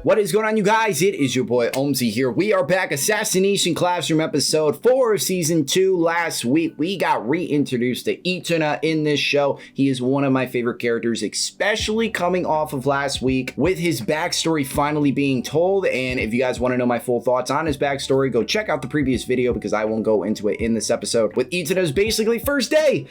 What is going on, you guys? It is your boy Omzy here. We are back, Assassination Classroom episode 4 of season 2. Last week, we got reintroduced to ITONA in this show. He is one of my favorite characters, especially coming off of last week with his backstory finally being told. And if you guys want to know my full thoughts on his backstory, go check out the previous video because I won't go into it in this episode. With ITONA'S basically first day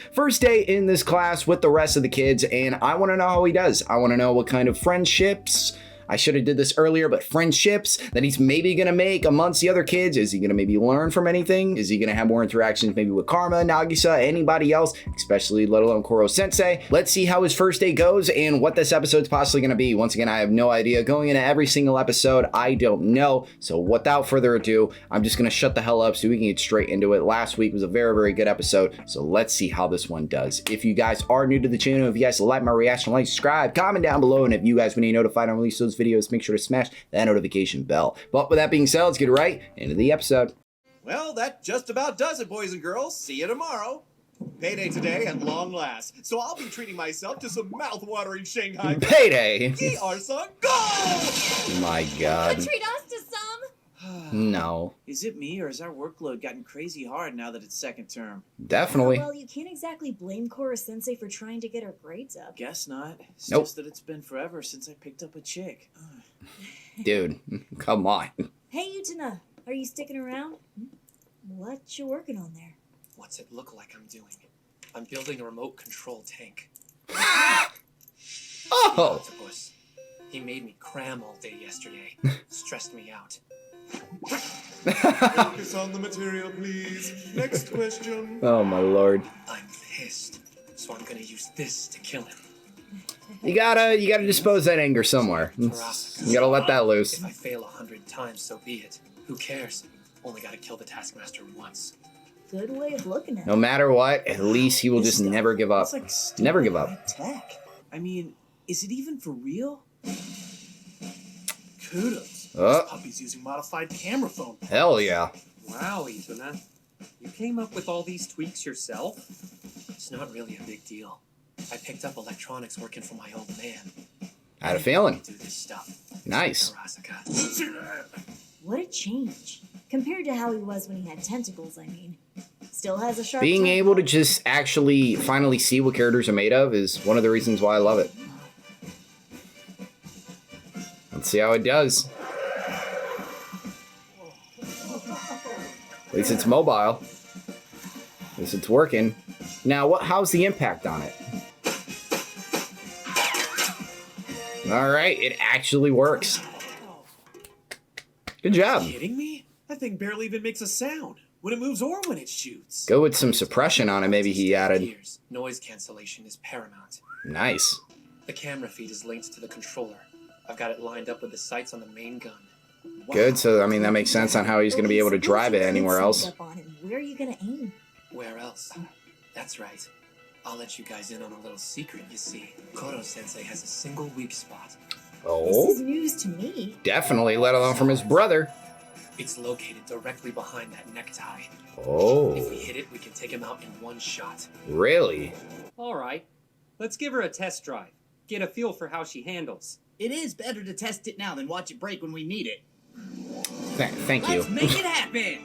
in this class with the rest of the kids, and I want to know how he does. I want to know what kind of friendships, I should have did this earlier, but friendships that he's maybe going to make amongst the other kids. Is he going to maybe learn from anything? Is he going to have more interactions maybe with Karma, Nagisa, anybody else, especially let alone Koro Sensei? Let's see how his first day goes and what this episode's possibly going to be. Once again, I have no idea. Going into every single episode, I don't know. So without further ado, I'm just going to shut the hell up so we can get straight into it. Last week was a very, very good episode. So let's see how this one does. If you guys are new to the channel, if you guys like my reaction, like, subscribe, comment down below. And if you guys want to be notified on release those videos, make sure to smash that notification bell. But with that being said, let's get right into the episode. Well, that just about does it, boys and girls. See you tomorrow. Payday today at long last. So I'll be treating myself to some mouth-watering Shanghai. Payday! Ye are son, go! My God. Treat us to some. No. Is it me, or has our workload gotten crazy hard now that it's second term? Definitely. Well, you can't exactly blame Koro Sensei for trying to get her grades up. Guess not. It's Nope. just that it's been forever since I picked up a chick. Dude, come on. Hey, Utena, are you sticking around? What you working on there? What's it look like I'm doing? I'm building a remote control tank. Oh! Octopus. He made me cram all day yesterday. Stressed me out. Focus on the material, please. Next question. Oh my Lord. I'm pissed, so I'm gonna use this to kill him. You gotta dispose that anger somewhere. You gotta let that loose. If I fail 100 times, so be it. Who cares? Only gotta kill the Taskmaster once. Good way of looking at No it. matter what, at least he will just never give up. It's like stupid Never give up. high tech. I mean, is it even for real? Kudos. Oh. This puppy's using modified camera phone. Hell yeah. Wow, Itona. You came up with all these tweaks yourself? It's not really a big deal. I picked up electronics working for my old man. I had a feeling. Do this stuff. Nice. Karasaka. What a change. Compared to how he was when he had tentacles, I mean. Still has a sharp Being tongue. able to just actually finally see what characters are made of is one of the reasons why I love it. Let's see how it does. At least it's mobile. At least it's working. Now, how's the impact on it? All right, it actually works. Good job. Kidding me? That thing barely even makes a sound when it moves or when it shoots. Go with some suppression on it, maybe he added. Ears. Noise cancellation is paramount. Nice. The camera feed is linked to the controller. I've got it lined up with the sights on the main gun. Good, so I mean that makes sense on how he's going to be able to drive it anywhere else. Where are you gonna aim? Where else? That's right. I'll let you guys in on a little secret, you see. Koro Sensei has a single weak spot. This Oh, is news to me. definitely, let alone from his brother. It's located directly behind that necktie. If we Oh, hit it, we can take him out in one shot. really? All right, let's give her a test drive. Get a feel for how she handles. It is better to test it now than watch it break when we need it. Thank you. Let's make it happen!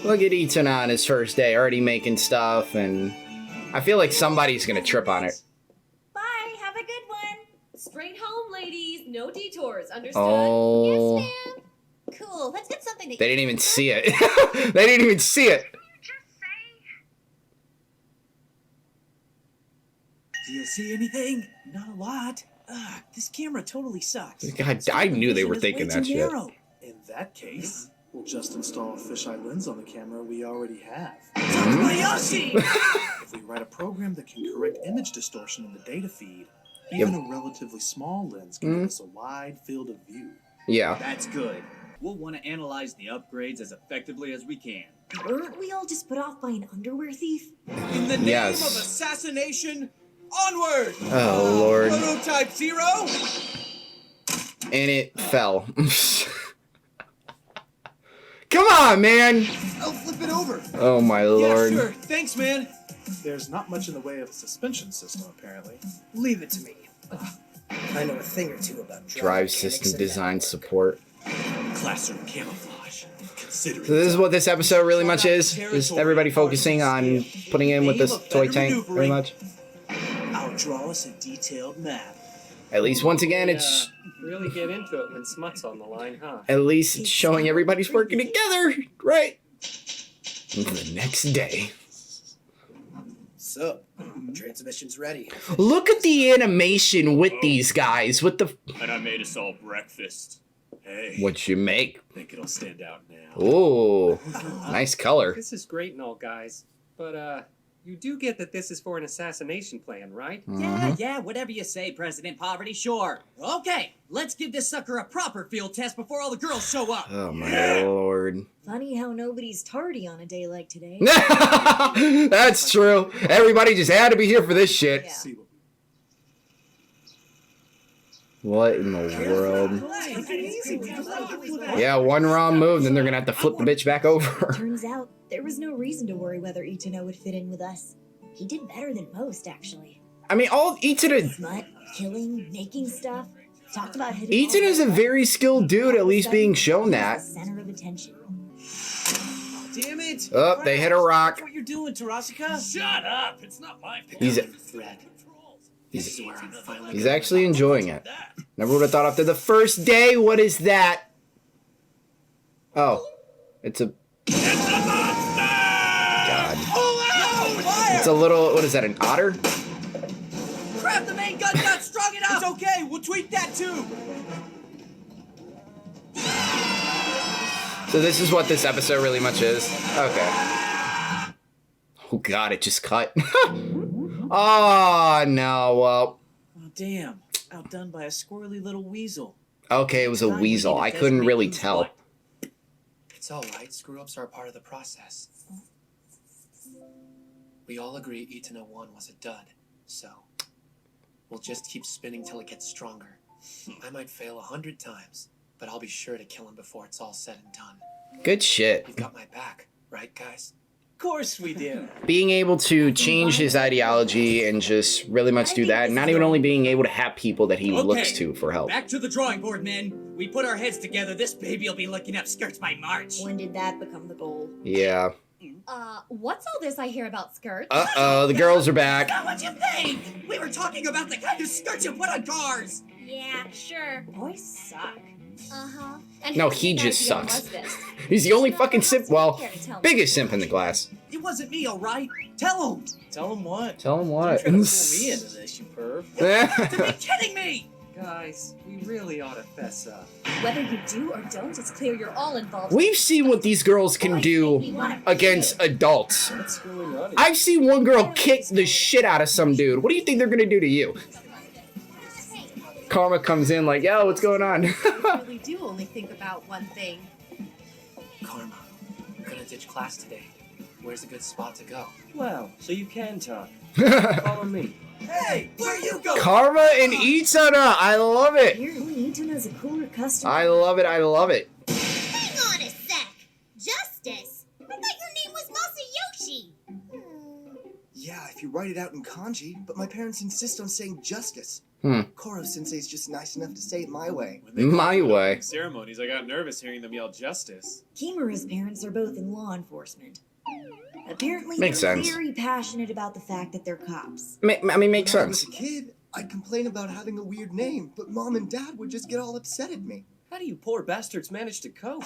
Look at Itona on his first day, already making stuff, and I feel like somebody's going to trip on it. Bye, have a good one. Straight home, ladies. No detours. Understood? Oh, Yes, ma'am. Cool. Let's get something to they didn't even see it. They didn't even see it. Do you see anything? Not a lot. Ugh, this camera totally sucks. God, I knew they were thinking that shit. Narrow. In that case, we'll just install a fisheye lens on the camera we already have. Takayashi! If we write a program that can correct image distortion in the data feed, even a relatively small lens can give us a wide field of view. Yeah. That's good. We'll want to analyze the upgrades as effectively as we can. Weren't we all just put off by an underwear thief? In the name Yes. of assassination, onward! Oh, Lord. Prototype 0! And it fell. Come on, man. I'll flip it over. Oh, my Lord. Yeah, sure. Thanks, man. There's not much in the way of a suspension system, apparently. Leave it to me. I know a thing or two about Drive system design support. Classroom camouflage. Consider So this is what this episode really much is. Just everybody focusing on putting in with this toy tank, pretty much. I'll draw us a detailed map. At least once again, it's Really get into it when smut's on the line, huh? at least it's showing everybody's working together, right? And the next day. So, transmission's ready. Look at the animation with these guys. With the And I made us all breakfast. Hey, what you make? think it'll stand out now. Ooh, nice color. This is great and all, guys. But, you do get that this is for an assassination plan, right? Yeah, whatever you say, President Poverty, sure. Okay, let's give this sucker a proper field test before all the girls show up. Oh my lord. Funny how nobody's tardy on a day like today. That's true. Everybody just had to be here for this shit. Yeah. What in the world? Yeah, one wrong move, then they're gonna have to flip the bitch back over. Turns out there was no reason to worry whether Itano would fit in with us. He did better than most, actually. I mean, all Itana Smut, killing, making stuff. Talked about hitting. Itana's a very skilled dude, at least being shown that. The center of attention. Damn it! Oh, they hit a rock. That's what you're doing, Tarasika. Shut up! It's not my fault. He's This is where I'm finally he's actually enjoying it. Never would have thought after the first day. What is that? Oh, it's a God. It's a little. What is that? An otter? Crap, the main gun's not strong enough! It's okay, we'll tweak that too! So this is what this episode really much is. Okay. Oh God, it just cut. Oh no. Well. Oh, damn. Outdone by a squirrely little weasel. Okay, it was a weasel. I couldn't really tell. It's alright, screw-ups are a part of the process. We all agree Itano 1 was a dud, so we'll just keep spinning till it gets stronger. I might fail 100 times, but I'll be sure to kill him before it's all said and done. Good shit. You've got my back, right, guys? Of course we do. Being able to change his ideology and just really much do that, not even only being able to have people that he looks to for help. Back to the drawing board, men. We put our heads together, this baby'll be looking up skirts by March. When did that become the goal? Yeah. What's all this I hear about skirts? Uh-oh, the girls are back. Now what you think? We were talking about the kind of skirts you put on cars. Yeah, sure. Boys suck. Uh-huh. And No, whose he big just idea sucks. was this? He's the only fucking simp, well, Care to tell me. biggest simp in the class. It wasn't me, all right? Tell him. Tell him what? Tell him what. Trying to pull me into this, you perv. To be kidding me! Guys, we really ought to fess up. Whether you do or don't, it's clear you're all involved. We've seen what these girls can do against adults. What's going on? I've seen one girl kick the shit out of some dude. What do you think they're gonna do to you? Karma comes in like, yo, what's going on? We do only think about one thing. Karma, we're gonna ditch class today. Where's a good spot to go? Wow, so you can talk. Follow me. Hey, where you go? Karma and Itana, I love it. Apparently, Itana's a cooler customer. I love it, I love it. Hang on a sec. Justice? I thought your name was Masayoshi. Yeah, if you write it out in kanji, but my parents insist on saying justice. Koro-sensei's just nice enough to say it my way. My way. Ceremonies, I got nervous hearing them yell justice. Kimura's parents are both in law enforcement. Apparently, Makes they're sense. very passionate about the fact that they're cops. I mean, makes When I was sense. a kid, I'd complain about having a weird name, but mom and dad would just get all upset at me. How do you poor bastards manage to cope?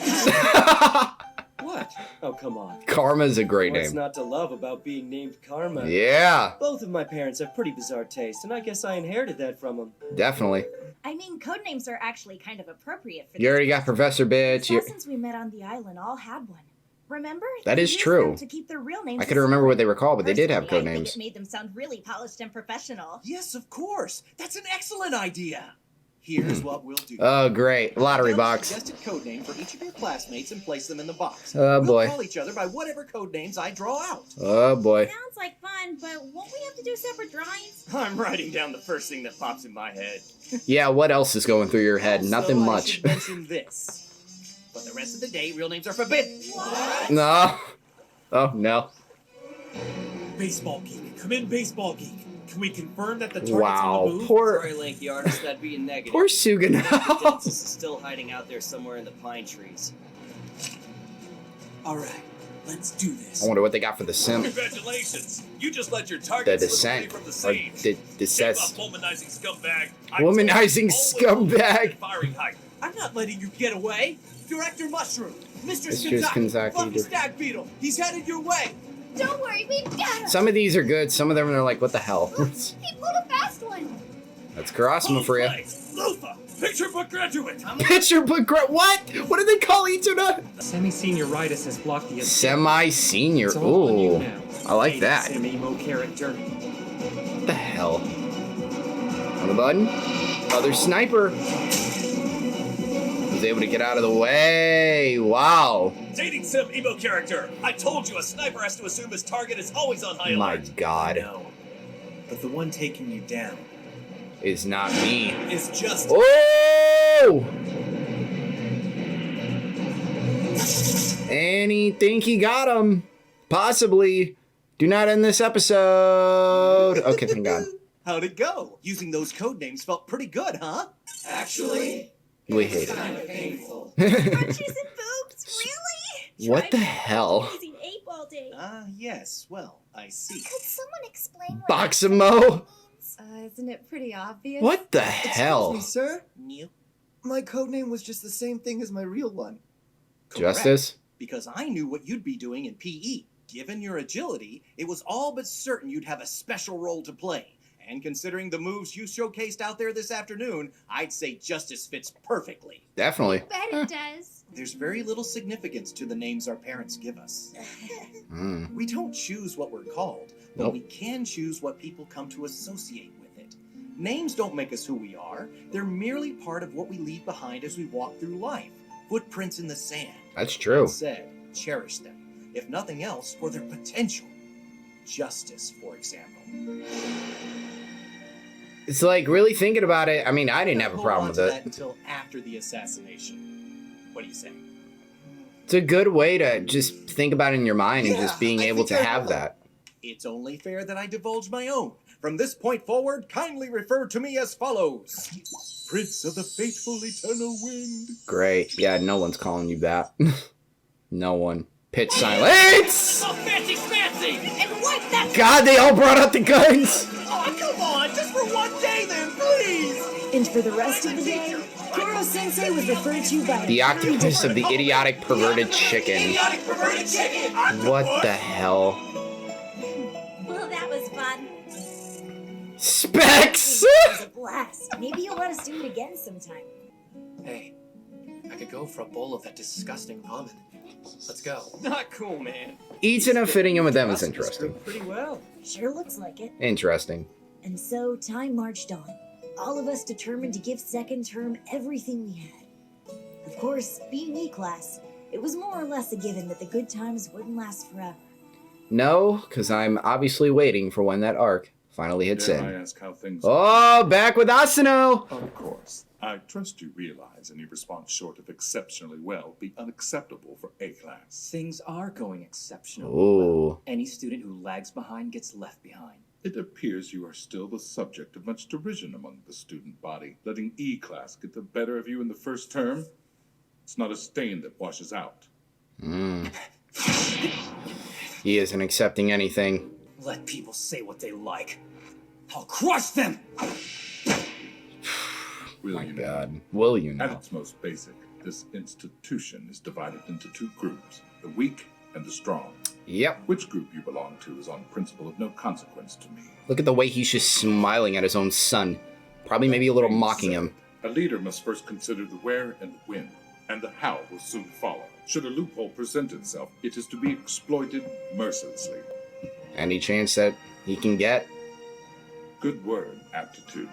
What? Oh, come on. Karma's a great What's name. not to love about being named Karma? Yeah, Both of my parents have pretty bizarre taste, and I guess I inherited that from them. definitely. I mean, codenames are actually kind of appropriate for You already got Professor Bitch. The You... assassins we met on the island all had one. Remember? That They is used true. them to keep their real names I couldn't remember what they were called, but they did have code Personally, I think names. it made them sound really polished and professional. Yes, of course. That's an excellent idea. Here's what we'll do. Oh, great. Lottery Fill a box. suggested code name for each of your classmates and place them in the box. Oh, boy. We'll call each other by whatever code names I draw out. Oh, boy. Sounds like fun, but won't we have to do separate drawings? I'm writing down the first thing that pops in my head. Yeah, what else is going through your head? Also, Nothing I much. should mention this. For the rest of the day, real names are forbidden. No. Oh, no. Baseball geek. Come in, baseball geek. Can we confirm that the target's Wow, on the move? poor Sorry, Lanky Artist, that'd be a negative. poor Sugano. Genesis is still hiding out there somewhere in the pine trees. Alright, let's do this. I wonder what they got for the sim. Congratulations! You just let your The target slip descent. away from the Or scene. the Shave descent. off womanizing scumbag. Womanizing scumbag. Firing height. I'm not letting you get away. Director Mushroom, Mistress Mistress Kanzaki, Kanzaki, Fluffy Stag Beetle, he's headed your way. Don't worry, we've got him. Some of these are good. Some of them are like, what the hell? He pulled a fast one. That's Karasuma for you. Lufa, picture book graduate. Picture book. What? What do they call Itona? Semi-senioritis has blocked the escape. Semi-senior. It's all on you Ooh, now. I like Hated that. Sim emo character. What the hell? On the button. Other sniper. Was able to get out of the way. Wow. Dating sim emo character. I told you a sniper has to assume his target is always on high My alert. God. No. But the one taking you down Is not me. is just. Oh! And he think he got him. Possibly. Do not end this episode. Okay, thank God. How'd it go? Using those code names felt pretty good, huh? Actually, We hate it. kind of painful. Crunchies and boobs, really? What the hell? Using ape all day. Yes. Well, I see. Could someone explain what Boxamo? means? Isn't it pretty obvious? What the Excuse hell? me, sir. New. My code name was just the same thing as my real one. Justice? Because I knew what you'd be doing in PE. Given your agility, it was all but certain you'd have a special role to play. And considering the moves you showcased out there this afternoon, I'd say Justice fits perfectly. Definitely. Bet it does. There's very little significance to the names our parents give us. Mm. We don't choose what we're called, but Nope. we can choose what people come to associate with it. Names don't make us who we are. They're merely part of what we leave behind as we walk through life. Footprints in the sand. That's true. Said, cherish them. If nothing else, for their potential. Justice, for example. It's like, really thinking about it, I mean, I didn't have a Hold problem on with to it. that until after the assassination. What do you say? It's a good way to just think about it in your mind and Yeah, just being I able think to I have will. that. It's only fair that I divulge my own. From this point forward, kindly refer to me as follows. Prince of the fateful eternal wind. Great. Yeah, no one's calling you that. No one. Pitch silence! Oh, fancy schmancy! And what the? God, they all brought out the guns! Oh, come on! Just for one day then, please! And for the rest of the day, Koro-sensei was referred to by The octopus of the idiotic perverted chicken. Idiotic perverted chicken! What the hell? Well, that was fun. Specs! It was a blast. Maybe you'll let us do it again sometime. Hey, I could go for a bowl of that disgusting ramen. Let's go. Not cool, man. Itona fitting in with them is Trust this interesting. group pretty well. Sure looks like it. Interesting. And so time marched on. All of us determined to give second term everything we had. Of course, being E-class, it was more or less a given that the good times wouldn't last forever. No, because I'm obviously waiting for when that arc finally hits Dare I in. ask how things Oh, back with Asano! Of course. I trust you realize any response short of exceptionally well be unacceptable for A-class. Things are going exceptionally Ooh. well. Any student who lags behind gets left behind. It appears you are still the subject of much derision among the student body, letting E-class get the better of you in the first term. It's not a stain that washes out. He isn't accepting anything. Let people say what they like. I'll crush them! Will My you know? God. Will you At know? its most basic, this institution is divided into two groups, the weak and the strong. Yep. Which group you belong to is on principle of no consequence to me. Look at the way he's just smiling at his own son. Probably maybe a little mocking him. A leader must first consider the where and the when, and the how will soon follow. Should a loophole present itself, it is to be exploited mercilessly. Any chance that he can get? Good word, aptitude.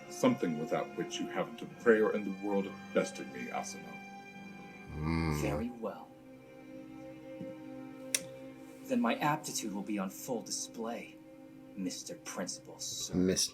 Something without which you haven't a prayer in the world of besting me, Asano. Very well. Then my aptitude will be on full display, Mr. Principal, sir. Miss.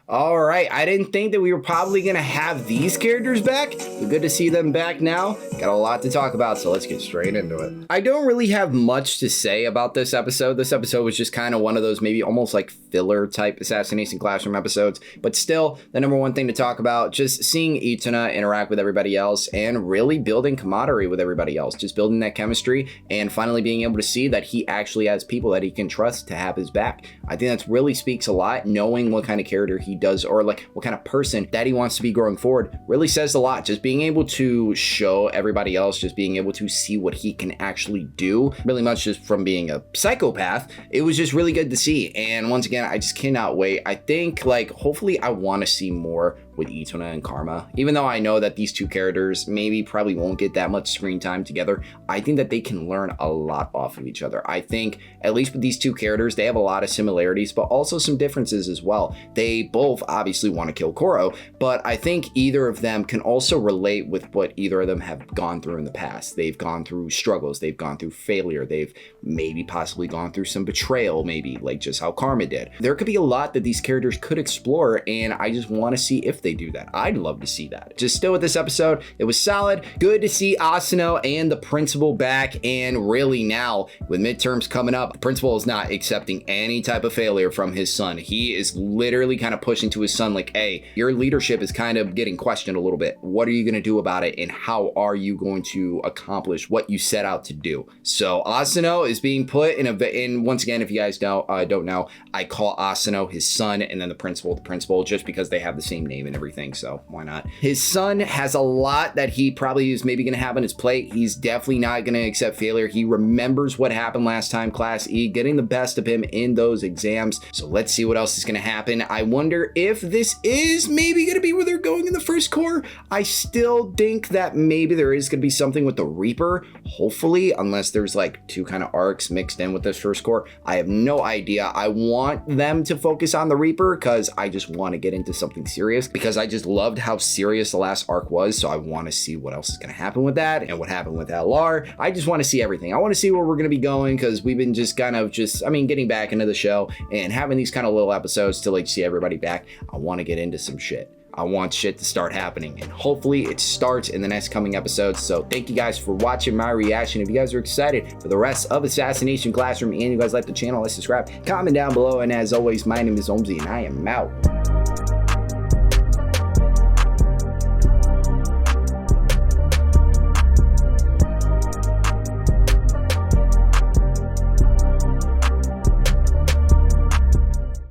All right, I didn't think that we were probably going to have these characters back, but good to see them back now. got a lot to talk about, so let's get straight into it. I don't really have much to say about this episode. This episode was just kind of one of those maybe almost like filler type Assassination Classroom episodes, but still the number one thing to talk about, just seeing Itona interact with everybody else and really building camaraderie with everybody else, just building that chemistry and finally being able to see that he actually has people that he can trust to have his back. I think that really speaks a lot. Knowing what kind of character he does, or like what kind of person that he wants to be growing forward, really says a lot. Just being able to show everybody else, just being able to see what he can actually do, really much just from being a psychopath, it was just really good to see. And once again, I just cannot wait. I think like hopefully I want to see more with Itona and Karma. Even though I know that these two characters maybe probably won't get that much screen time together, I think that they can learn a lot off of each other. I think at least with these two characters, they have a lot of similarities, but also some differences as well. They both obviously want to kill Koro, but I think either of them can also relate with what either of them have gone through in the past. They've gone through struggles, they've gone through failure, they've maybe possibly gone through some betrayal, maybe like just how Karma did. There could be a lot that these characters could explore, and I just want to see if they do that. I'd love to see that. Just still with this episode, it was solid. Good to see Asano and the principal back, and really now with midterms coming up, the principal is not accepting any type of failure from his son. He is literally kind of pushing to his son like, hey, your leadership is kind of getting questioned a little bit. What are you going to do about it, and how are you going to accomplish what you set out to do? So Asano is being put in and once again, if you guys don't know, I call Asano his son, and then the principal, just because they have the same name and everything, so why not? His son has a lot that he probably is maybe going to have on his plate. He's definitely not going to accept failure. He remembers what happened last time, Class E, getting the best of him in those exams. So let's see what else is going to happen. I wonder if this is maybe going to be where they're going in the first core. I still think that maybe there is going to be something with the Reaper, hopefully, unless there's like two kind of arcs mixed in with this first core. I have no idea. I want them to focus on the Reaper because I just want to get into something serious, because I just loved how serious the last arc was. So I want to see what else is going to happen with that and what happened with LR. I just want to see everything. I want to see where we're going to be going, because we've been just kind of getting back into the show and having these kind of little episodes to like see everybody back. I want to get into some shit. I want shit to start happening, and hopefully it starts in the next coming episodes. So thank you guys for watching my reaction. If you guys are excited for the rest of Assassination Classroom and you guys like the channel, let's subscribe, comment down below, and as always, my name is Omzy and I am out.